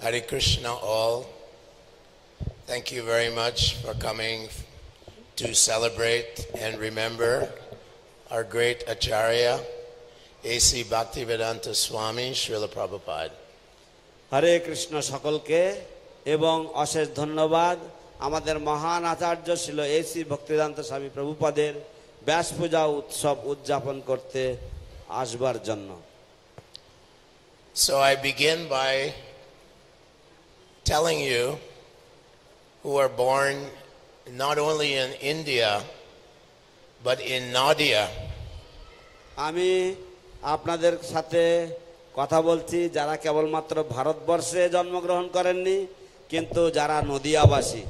Hare Krishna all. Thank you very much for coming to celebrate and remember our great Acharya, A.C. Bhaktivedanta Swami, Srila Prabhupada. Hare Krishna সকলকে এবং অশেষ ধন্যবাদ আমাদের মহান আচার্য ছিল A.C. Bhaktivedanta স্বামী প্রভুপাদের ব্যাস পূজা উৎসব উদযাপন করতে আসবার জন্য। So I begin by telling you who are born not only in India but in Nadia. আমি আপনাদের সাথে কথা বলছি যারা কেবলমাত্র ভারতবর্ষে জন্মগ্রহণ করেননি কিন্তু যারা নদিয়াবাসী,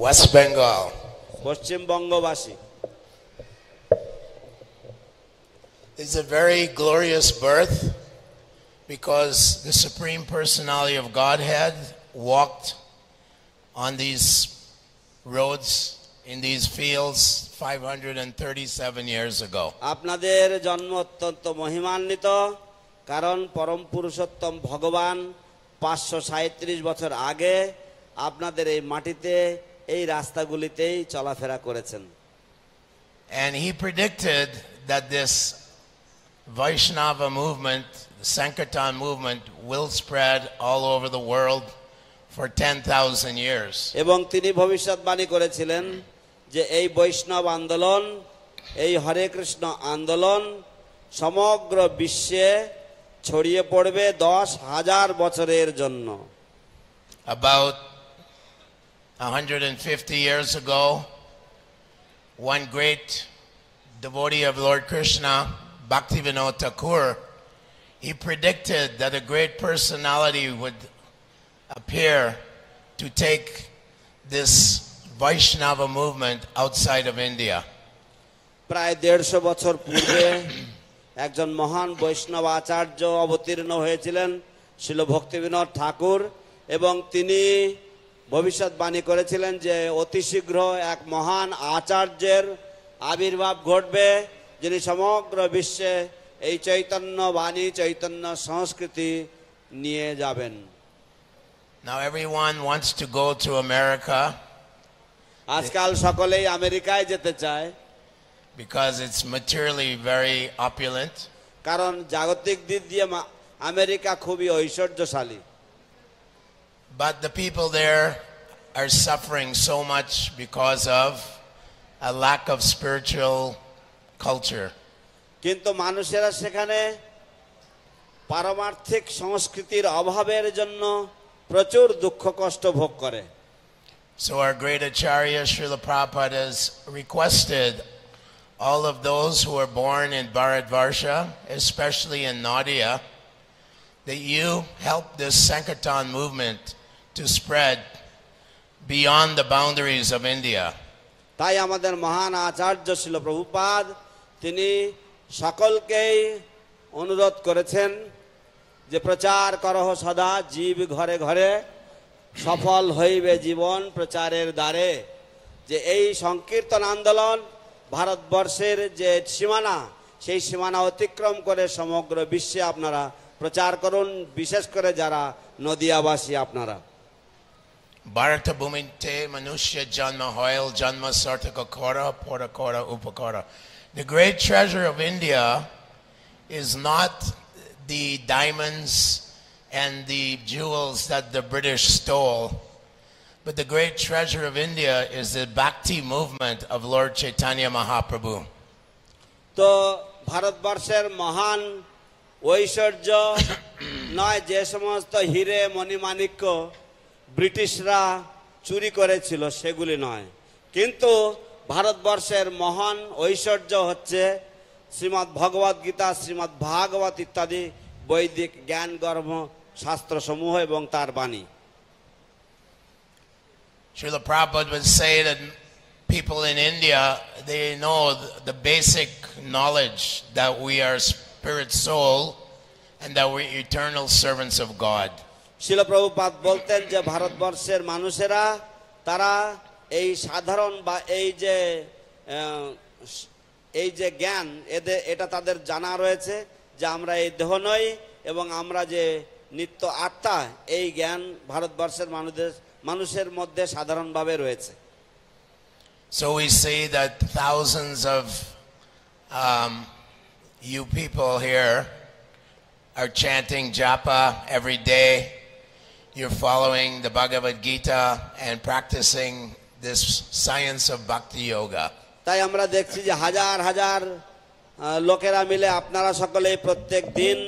West Bengal. পশ্চিমবঙ্গবাসী। It's a very glorious birth because the Supreme Personality of Godhead walked on these roads in these fields 537 years ago. আপনাদের জন্ম অত্যন্ত মহিমান্বিত কারণ পরম পুরুষোত্তম ভগবান 537 বছর আগে আপনাদের এই মাটিতে এই রাস্তাগুলিতেই চলাফেরা করেছেন। And he predicted that this Vaishnava movement, the Sankirtan movement, will spread all over the world for 10,000 years. এবং তিনি ভবিষ্যৎবাণী করেছিলেন যে এই বৈষ্ণব আন্দোলন, এই হরে কৃষ্ণ আন্দোলন সমগ্র বিশ্বে ছড়িয়ে পড়বে 10,000 বছরের জন্য। About 150 years ago, one great devotee of Lord Krishna, Bhaktivinoda Thakur, he predicted that a great personality would appear to take this Vaishnava movement outside of India. প্রায় 150 বছর পূর্বে একজন মহান বৈষ্ণব আচার্য অবতীর্ণ হয়েছিলেন শ্রীল ভক্তিবিনোদ ঠাকুর এবং তিনি ভবিষ্যৎবাণী করেছিলেন যে অতি শীঘ্র এক মহান আচার্যের আবির্ভাব ঘটবে যিনি সমগ্র বিশ্বে এই চৈতন্য বাণী চৈতন্য সংস্কৃতি নিয়ে যাবেন। Now everyone wants to go to America আজকাল সকলেই আমেরিকায় যেতে চায় because it's materially very opulent. কারণ জাগতিক দিক দিয়ে আমেরিকা খুবই ঐশ্বর্যশালী। But the people there are suffering so much because of a lack of spiritual culture. কিন্তু মানুষেরা সেখানে পারমার্থিক সংস্কৃতির অভাবের জন্য প্রচুর দুঃখ কষ্ট ভোগ করে। So our great Acharya Srila Prabhupada has requested all of those who are born in Bharatvarsha, especially in Nadia, that you help this Sankirtan movement to spread beyond the boundaries of India. তাই আমাদের মহান আচার্য শ্রীল প্রভুপাদ তিনি সকলকেই অনুরোধ করেছেন যে প্রচার করহ সদা জীব ঘরে ঘরে সফল হইবে জীবন প্রচারের দ্বারে। যে এই সংকীর্তন আন্দোলন ভারতবর্ষের যে সীমানা সেই সীমানা অতিক্রম করে সমগ্র বিশ্বে আপনারা প্রচার করুন, বিশেষ করে যারা নদিয়াবাসী আপনারা। Bharata Bhuminte Manushya Janma Hoil Janma Sartaka Kora Pora Kora Upakara. The great treasure of India is not the diamonds and the jewels that the British stole, but the great treasure of India is the Bhakti movement of Lord Chaitanya Mahaprabhu. তো ভারতবর্ষের মহান ঐশ্বর্য নয় যে সমস্ত হীরে মণিমাণিক্য ব্রিটিশরা চুরি করেছিল সেগুলি নয়, কিন্তু ভারতবর্ষের মহান ঐশ্বর্য হচ্ছে শ্রীমদ্ ভগবদ গীতা, শ্রীমদ্ ভাগবত ইত্যাদি বৈদিক জ্ঞান গর্ভ শাস্ত্র সমূহ এবং তার বাণী। Srila Prabhupada would say that people in India, they know the basic knowledge that we are spirit soul and that we're eternal servants of God. শিল প্রভুপাদ বলতেন যে ভারতবর্ষের মানুষেরা তারা এই সাধারণ বা এই যে জ্ঞান এটা তাদের জানা রয়েছে যে আমরা এই দেহ নই এবং আমরা যে নিত্য আত্মা এই জ্ঞান ভারতবর্ষের মানুষের মধ্যে সাধারণভাবে রয়েছে। So we see that thousands of you people here are chanting japa every day. You're following the Bhagavad Gita and practicing this science of bhakti yoga. তাই আমরা দেখছি যে হাজার হাজার লোকেরা মিলে আপনারা সকলে প্রত্যেক দিন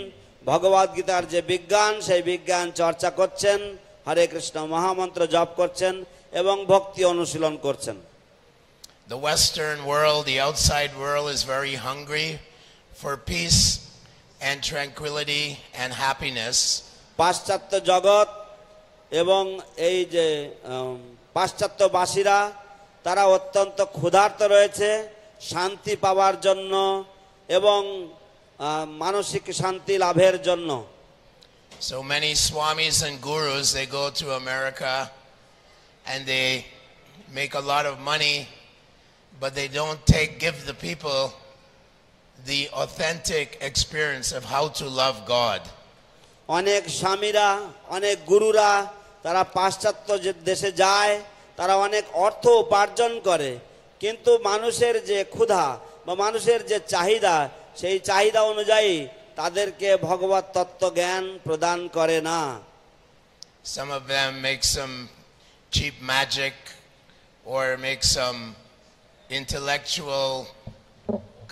ভগবদ গীতার যে বিজ্ঞান সেই বিজ্ঞান চর্চা করছেন, হরে কৃষ্ণ মহামন্ত্র জপ করছেন এবং ভক্তি অনুশীলন করছেন। The Western world, the outside world, is very hungry for peace and tranquility and happiness. পাশ্চাত্য জগৎ এবং এই যে পাশ্চাত্যবাসীরা তারা অত্যন্ত ক্ষুধার্ত রয়েছে শান্তি পাওয়ার জন্য এবং মানসিক শান্তি লাভের জন্য। So many swamis and gurus, they go to America and they make a lot of money, but they don't give the people the authentic experience of how to love God. অনেক স্বামীরা অনেক গুরুরা তারা পাশ্চাত্য দেশে যায়, তারা অনেক অর্থ উপার্জন করে, কিন্তু মানুষের যে ক্ষুধা বা মানুষের যে চাহিদা সেই চাহিদা অনুযায়ী তাদেরকে ভগবত তত্ত্ব জ্ঞান প্রদান করে না। Some of them make some cheap magic or make some intellectual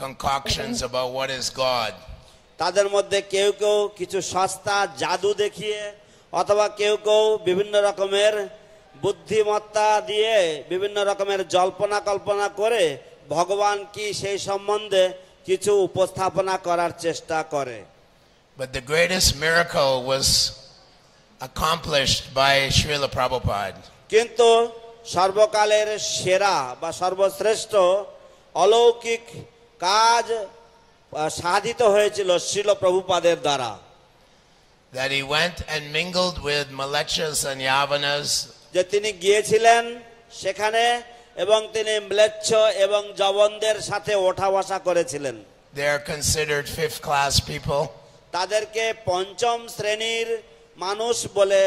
concoctions about what is God. তাদের মধ্যে কেউ কেউ কিছু সস্তা জাদু দেখিয়ে অথবা কেউ কেউ বিভিন্ন রকমের বুদ্ধিমত্তা দিয়ে বিভিন্ন রকমের জল্পনা কল্পনা করে ভগবান কি সেই সম্বন্ধে কিছু উপস্থাপনা করার চেষ্টা করে। But the greatest miracle was accomplished by Srila Prabhupada. কিন্তু সর্বকালের সেরা বা সর্বশ্রেষ্ঠ অলৌকিক কাজ সাধিত হয়েছিল শ্রীল প্রভুপাদের দ্বারা। That he went and mingled with Mlecchas and Yavanas. যে তিনি গিয়েছিলেন সেখানে এবং তিনি ম্লেচ্ছ এবং যবনদের সাথে ওঠা বসা করেছিলেন। They are considered fifth class people. তাদেরকে পঞ্চম শ্রেণীর মানুষ বলে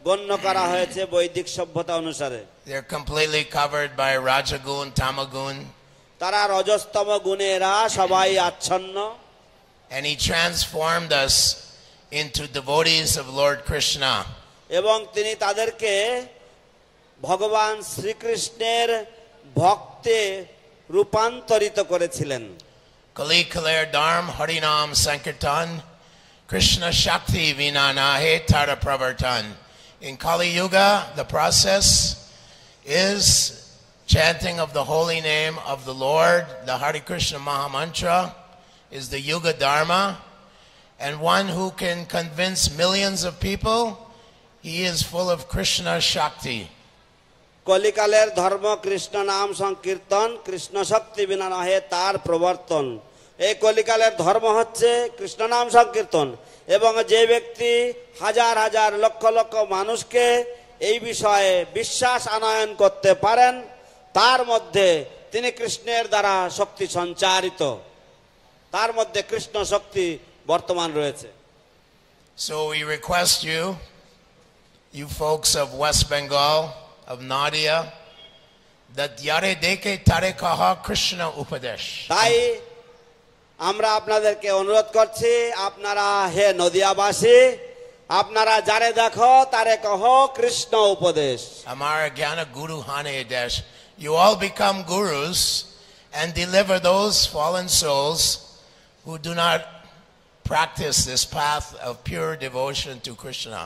গণ্য করা হয়েছে বৈদিক সভ্যতা অনুসারে। They are completely covered by Rajagun, Tamagun. তারা রজস্তম গুণেরা সবাই আচ্ছন্ন। And he transformed us into devotees of Lord Krishna. এবং তিনি তাদেরকে ভগবান শ্রীকৃষ্ণের ভক্তে রূপান্তরিত করেছিলেন। Kali Kaler Dharm Harinam Sankirtan Krishna Shakti Vinana He Tara Pravartan. In Kali Yuga, the process is chanting of the holy name of the Lord. The Hare Krishna Mahamantra is the Yuga Dharma, and one who can convince millions of people, he is full of Krishna Shakti. কলিকালের ধর্ম কৃষ্ণ নাম সংকীর্তন, কৃষ্ণ শক্তি বিনা নহে তার প্রবর্তন। এই কলিকালের ধর্ম হচ্ছে কৃষ্ণ নাম সংকীর্তন, এবং যে ব্যক্তি হাজার হাজার লক্ষ লক্ষ মানুষকে এই বিষয়ে বিশ্বাস আনয়ন করতে পারেন তার মধ্যে তিনি কৃষ্ণের দ্বারা শক্তি সঞ্চারিত, তার মধ্যে কৃষ্ণ শক্তি বর্তমান রয়েছে। So we request you, you folks of West Bengal, of Nadia, that yare deke tare kaha Krishna upadesh. তাই আমরা আপনাদেরকে অনুরোধ করছি, আপনারা হে নদিয়াবাসী, আপনারা যারে দেখো তারে কহো কৃষ্ণ উপদেশ। Amara Jnana Guru Hane Desh. You all become gurus and deliver those fallen souls who do not practice this path of pure devotion to Krishna.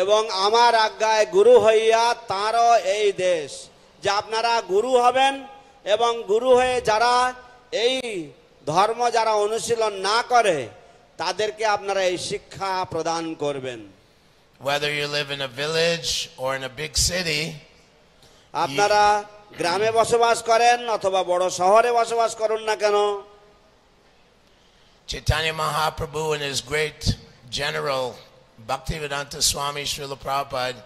এবং আমার আজ্ঞায় গুরু হইয়া তারও এই দেশ, যে আপনারা গুরু হবেন এবং গুরু হয়ে যারা এই ধর্ম যারা অনুশীলন না করে তাদেরকে আপনারা এই শিক্ষা প্রদান করবেন। Whether you live in a village or in a big city, আপনারা গ্রামে বসবাস করেন অথবা বড় শহরে বসবাস করুন না কেন, Chaitanya Mahaprabhu and his great general Bhaktivedanta Swami Srila Prabhupada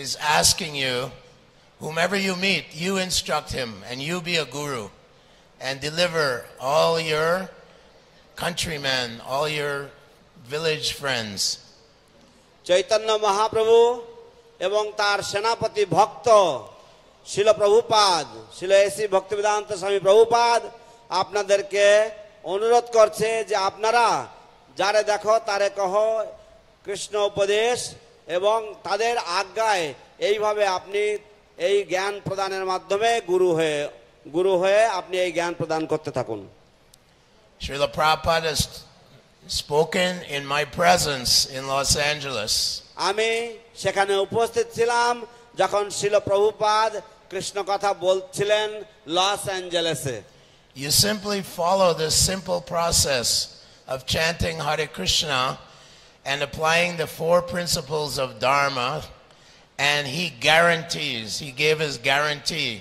is asking you, whomever you meet, you instruct him and you be a guru and deliver all your countrymen, all your village friends. Chaitanya Mahaprabhu এবং তার সেনাপতি ভক্ত শিল প্রভুপাদ, শিল AC Bhaktivedanta স্বামী প্রভুপাদ আপনাদেরকে অনুরোধ করছে যে আপনারা যারে দেখো তারে কহ কৃষ্ণ উপদেশ এবং তাদের আজ্ঞায় এইভাবে আপনি এই জ্ঞান প্রদানের মাধ্যমে গুরু হয়ে আপনি এই জ্ঞান প্রদান করতে থাকুন। Srila Prabhupada has spoken in my presence in Los Angeles. আমি সেখানে উপস্থিত ছিলাম যখন শিল প্রভুপাদ কৃষ্ণ কথা বলছিলেন loss অ্যাঞ্জেলেসে। You simply follow this simple process of chanting Hare Krishna and applying the 4 principles of Dharma, and he guarantees, he gave his guarantee,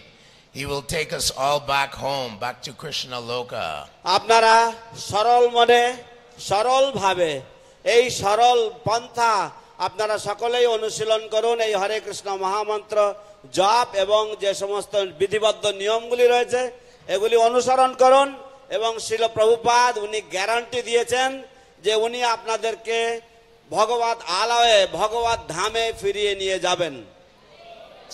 he will take us all back home, back to Krishna Loka. আপনারা সরল মনে সরল ভাবে এই সরল পন্থা আপনারা সকলেই অনুশীলন করুন। এই হরে কৃষ্ণ মহামন্ত্র জপ এবং যে সমস্ত বিধিবদ্ধ নিয়মগুলি রয়েছে এগুলি অনুসরণ করুন এবং শিল প্রভুপাদ উনি গ্যারান্টি দিয়েছেন যে উনি আপনাদেরকে ভগবত আলয়ে ভগবত ধামে ফিরিয়ে নিয়ে যাবেন।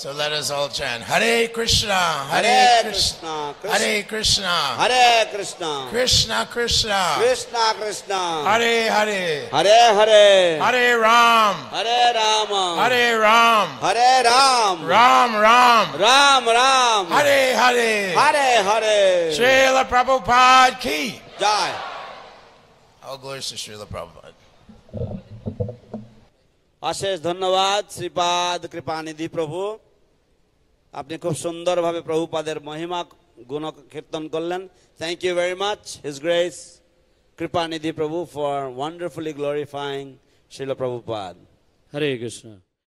So let us all chant Hare Krishna, Hare Hare Krishna, Krishna, Hare Krishna, Hare Krishna, Krishna Krishna, Krishna Krishna, Hare Hare, Hare Hare, Hare Ram, Hare Rama, Hare Ram, Hare Ram, Ram Ram, Ram Ram, Hare Hare, Hare Hare, Srila Prabhupada ki. Jai. All glories to Srila Prabhupada. অশেষ ধন্যবাদ শ্রীপাদ কৃপানিধি প্রভু, আপনি খুব সুন্দরভাবে প্রভুপাদের মহিমা গুণ কীর্তন করলেন। Thank you very much his grace Kripanidhi Prabhu for wonderfully glorifying Srila Prabhupada. Hare Krishna.